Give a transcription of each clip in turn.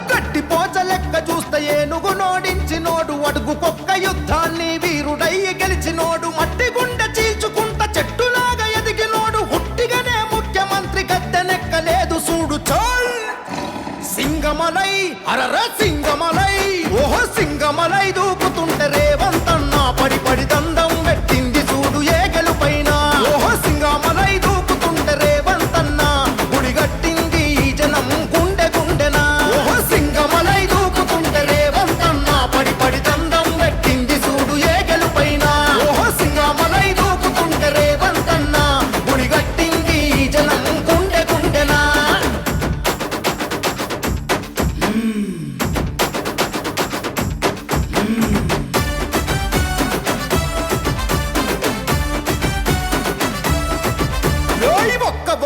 గట్టి పోచ లెక్క చూస్తే ఏనుగు నోడించినోడు, అడుగుకొక్క యుద్ధాన్ని వీరుడయ్యి గెలిచినోడు, మట్టి గుండె చీల్చుకుంట చెట్టులాగా ఎదిగినోడు, హుట్టిగానే ముఖ్యమంత్రి గద్దెనెక్కలేదు చూడు చోల్. సింగమలై అరర సింగమలై, ఓహో సింగమలై దూకుతుంటే రేవంతన్న పడి పడి దండం పెట్టింది చూడు ఏ గెలుపైన. ఓహో సింగమలై దూకుతుంటే రేవంతన్న గుడిగట్టింది ఈ జనం గుండె గుండెనా. ఓహో సింగమలై దూకుతుంటే రేవంతన్న పడి పడి దండం పెట్టింది చూడు ఏ గెలుపైన. ఓహో సింగమలై దూకుతుంటే రేవంతన్న గుడిగట్టింది ఈ జనం గుండె గుండెనా.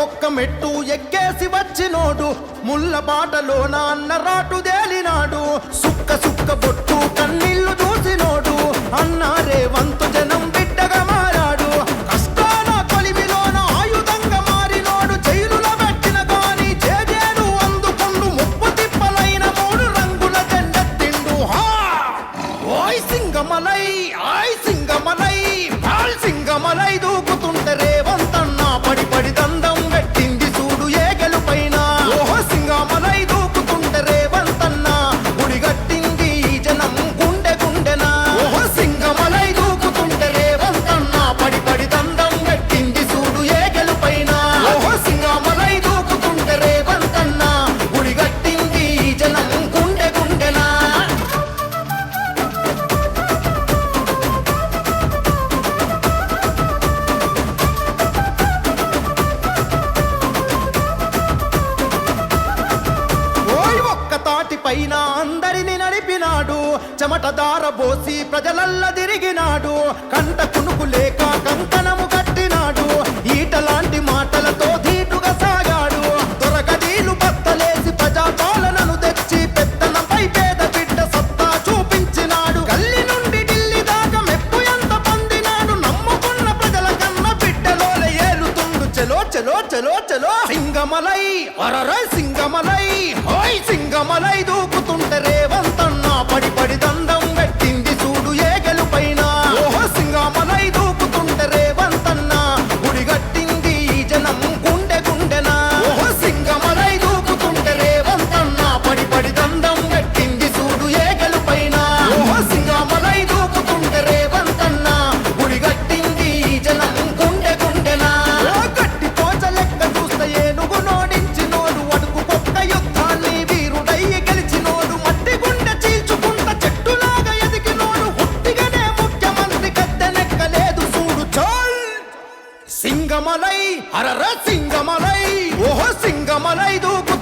ఒక్క మెట్టు ఎక్కేసి వచ్చినోడు, ముళ్ళ బాటలో నాన్న రాటు దేలినాడు, సుక్క సుక్క బొట్టు కన్నీళ్లు చూసినోడు, అన్నా రేవంతు జనం బిడ్డగా మారాడు. కష్టాల కొలిమిలోన ఆయుధంగా మారినోడు, జైలులో పెట్టిన గాని జేజేలు అందుకుండు, ముప్పు తిప్పలైన 3 రంగుల జెండెత్తిండు. ఓయ్ సింగమలై ఆయ్ సింగమలై పాల్ సింగమలై దూకుతుంటే రేవంతన్న పడి పడి దండం పెట్టింది చూడు ఏ గెలుపైన. ఓహో సింగమలై దూకుతుంటే రేవంతన్న గుడిగట్టింది ఈ జనం గుండె గుండెనా. ఓహో సింగమలై దూకుతుంటే రేవంతన్న పడి పడి దండం పెట్టింది చూడు ఏ గెలుపైన. ఓహో సింగమలై దూకుతుంటే రేవంతన్న గుడిగట్టింది ఈ జనం గుండె గుండెనా. పైన అందరిని నడిపినాడు, చెమట దారబోసి ప్రజలల్ల తిరిగినాడు, కంట కునుకు లేక కంకణము కట్టినాడు, ఈటలాంటి మాటలతో ధీటుగా సాగాడు, దొరకదీలు బత్తలేసి ప్రజాపాలనను తెచ్చి పెత్తనపై పేద బిడ్డ సత్తా చూపించినాడు, గల్లి నుండి ఢిల్లీ దాకా మెప్పు ఎంత పొందినాడు, నమ్ముకున్న ప్రజల కన్న బిడ్డలోలే ఏలుతుండు చెలో చెలో చెలో చెలో. సింగమలై అరర సింగమలై ఓయ్ సింగమలై దూకుతుంటే రేవంతన్న పడి పడి దండం పెట్టింది చూడు ఏ గెలుపైన. ఓహో సింగమలై దూకుతుంటే రేవంతన్న గుడిగట్టింది ఈ జనం గుండె గుండెనా. ఓహో సింగమలై దూకుతుంటే రేవంతన్న పడి పడి దండం పెట్టింది చూడు ఏ గెలుపైన. ఓహో సింగమలై దూకుతుంటే రేవంతన్న గుడిగట్టింది ఈ జనం గుండె గుండెనా. గట్టి పోచ లెక్క చూస్తే ఏనుగు నోడించినోడు, అడుగుకొక్క యుద్ధాన్ని వీరుడయ్యి గెలిచినోడు, మట్టి గుండె చీల్చుకుంట చెట్టులాగా ఎదిగినోడు, హుట్టిగానే ముఖ్యమంత్రి గద్దెనెక్కలేదు చూడు చోల్. సింగమలై అరర సింగమలై, ఓహో సింగమలై దూకు